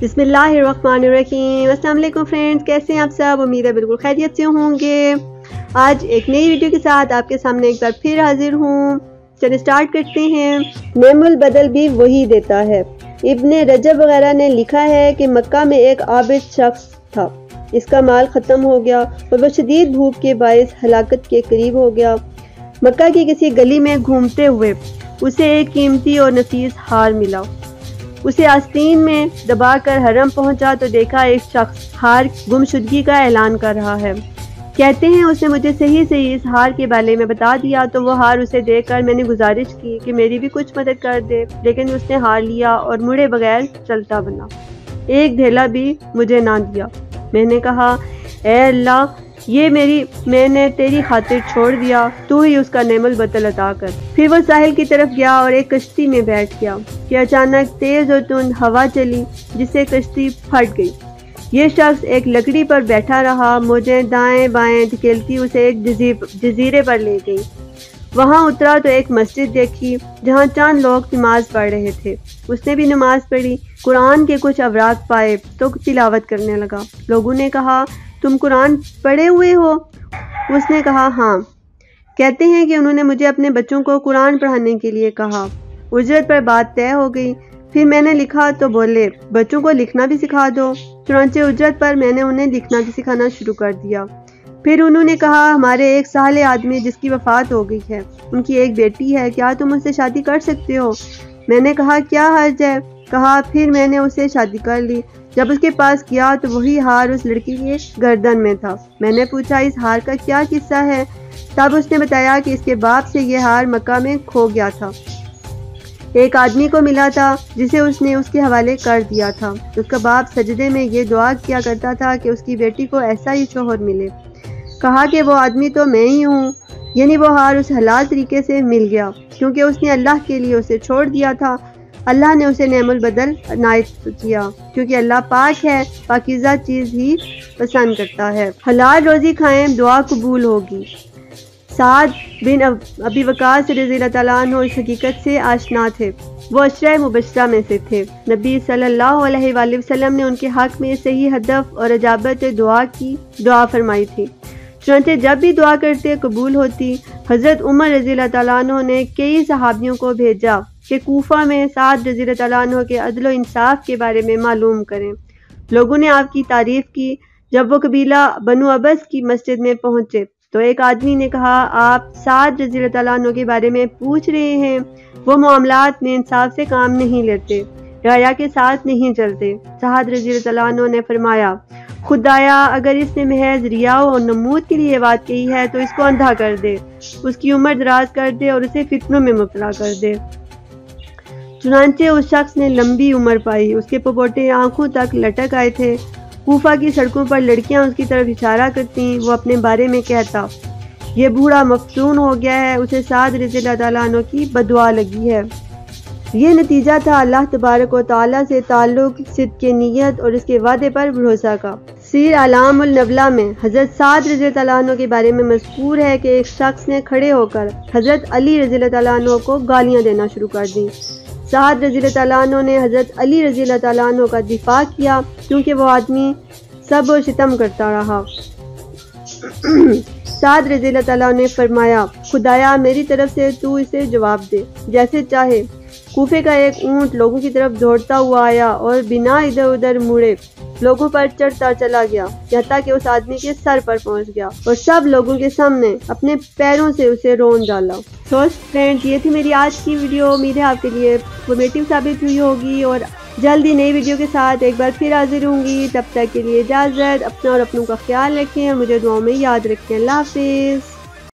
बिस्मिल्लाहिर्रहमानिर्रहीम। अस्सलाम वालेकुम फ्रेंड्स, कैसे हैं आप सब? उम्मीद है बिल्कुल खैरियत से होंगे। आज एक नई वीडियो के साथ आपके सामने एक बार फिर हाजिर हूँ। चलिए स्टार्ट करते हैं। नेमुल बदल भी वही देता है। इब्ने रजब वगैरह ने लिखा है कि मक्का में एक आबिद शख्स था। इसका माल ख़त्म हो गया और वह शदीद भूख के बायस हलाकत के करीब हो गया। मक्का की किसी गली में घूमते हुए उसे एक कीमती और नफीस हार मिला। उसे आस्तीन में दबाकर हरम पहुंचा तो देखा एक शख्स हार गुमशुदगी का ऐलान कर रहा है। कहते हैं उसने मुझे सही इस हार के बारे में बता दिया तो वो हार उसे देकर मैंने गुजारिश की कि मेरी भी कुछ मदद कर दे, लेकिन उसने हार लिया और मुड़े बगैर चलता बना। एक ढेला भी मुझे ना दिया। मैंने कहा, ऐ अल्लाह, ये मैंने तेरी खातिर छोड़ दिया, तू ही उसका नेमुल बदल अता कर। फिर वो साहिल की तरफ गया और एक कश्ती में बैठ गया कि अचानक तेज और तुंद हवा चली जिससे कश्ती फट गई। ये शख्स एक लकड़ी पर बैठा रहा। मौजें दाएं बाएं धकेलती उसे एक जजीरे पर ले गई। वहां उतरा तो एक मस्जिद देखी जहां चंद लोग नमाज पढ़ रहे थे। उसने भी नमाज पढ़ी। कुरान के कुछ अवराक पाए तो तिलावत करने लगा। लोगों ने कहा, तुम कुरान पढ़े हुए हो? उसने कहा, हाँ। कहते हैं कि उन्होंने मुझे अपने बच्चों को कुरान पढ़ाने के लिए कहा। उजरत पर बात तय हो गई। फिर मैंने लिखा तो बोले, बच्चों को लिखना भी सिखा दो। चुनांचे उजरत पर मैंने उन्हें लिखना भी सिखाना शुरू कर दिया। फिर उन्होंने कहा, हमारे एक साले आदमी जिसकी वफात हो गई है, उनकी एक बेटी है, क्या तुम उससे शादी कर सकते हो? मैंने कहा, क्या हर्ज है? कहा, फिर मैंने उससे शादी कर ली। जब उसके पास गया तो वही हार उस लड़की के गर्दन में था। मैंने पूछा, इस हार का क्या किस्सा है? तब उसने बताया कि इसके बाप से ये हार मक्का में खो गया था। एक आदमी को मिला था जिसे उसने उसके हवाले कर दिया था। उसका बाप सजदे में ये दुआ किया करता था कि उसकी बेटी को ऐसा ही शोहर मिले। कहा कि वो आदमी तो मैं ही हूँ। यानी वो हार उस हलाल तरीके से मिल गया क्योंकि उसने अल्लाह के लिए उसे छोड़ दिया था। अल्लाह ने उसे नेमुल बदल अनायत किया क्योंकि अल्लाह पाक है, पाकीज़ा चीज़ ही पसंद करता है। हलाल रोज़ी खाएं, दुआ कबूल होगी। साद बिन अबी वक़ास रज़ियल्लाहु तआला अन्हु इस हकीकत से आशना थे। वो अशरा मुबशरा में से थे। नबी सल्लल्लाहु अलैहि वसल्लम ने उनके हक़ में सही हदफ और इजाबत दुआ फरमाई थी। चुनांचे जब भी दुआ करते कबूल होती। हज़रत उमर रज़ियल्लाहु तआला अन्हु ने कई सहाबियों को भेजा कि कूफा में साद रज़ियल्लाहु तआला अन्हु के अदल व इंसाफ के बारे में मालूम करें। लोगों ने आपकी तारीफ की। जब वो कबीला बनु अबस की मस्जिद में पहुंचे तो एक आदमी ने कहा, आप साद रज़ियल्लाहु तआला अन्हु के बारे में पूछ रहे हैं? वो मामलात में इंसाफ से काम नहीं लेते, राया के साथ नहीं चलते। साद रज़ियल्लाहु तआला अन्हु ने फरमाया, खुदाया, अगर इसने महज रिया और नमूद के लिए बात कही है तो इसको अंधा कर दे, उसकी उम्र दराज कर दे और उसे फितनों में मुब्तला कर दे। चुनांचे उस शख्स ने लंबी उम्र पाई। उसके पपोटे आंखों तक लटक आए थे। कूफा की सड़कों पर लड़कियां उसकी तरफ इशारा करती। वो अपने बारे में कहता, ये बूढ़ा मफसून हो गया है, उसे साद रज़ियल्लाहु तआला अन्हु की बदुआ लगी है। ये नतीजा था अल्लाह तबारक व तआला से ताल्लुक, सिद्क़ नियत और इसके वादे पर भरोसा का। सीर अलामुल नबला में हज़रत साद रज़ियल्लाहु तआला अन्हु के बारे में मज़कूर है कि एक शख्स ने खड़े होकर हज़रत अली रज़ियल्लाहु तआला अन्हु को गालियाँ देना शुरू कर दी। साद रज़ियल्लाहु तआला अन्हु ने हज़रत अली रज़ियल्लाहु तआला अन्हु का दिफा किया क्योंकि वो आदमी सब और सितम करता रहा। साद रज़ियल्लाहु तआला ने फरमाया, खुदाया, मेरी तरफ से तू इसे जवाब दे जैसे चाहे। कूफे का एक ऊंट लोगों की तरफ दौड़ता हुआ आया और बिना इधर उधर मुड़े लोगों पर चढ़ता चला गया, यहाँ तक कि उस आदमी के सर पर पहुंच गया और सब लोगों के सामने अपने पैरों से उसे रोन डाला। तो फ्रेंड्स, ये थी मेरी आज की वीडियो। उम्मीद है आपके लिए इन्फॉर्मेटिव साबित हुई होगी और जल्दी नई वीडियो के साथ एक बार फिर हाजिर होंगी। तब तक के लिए इजाज़त। अपना और अपनों का ख्याल रखें और मुझे दुआओं में याद रखें। अल्लाह हाफिज़।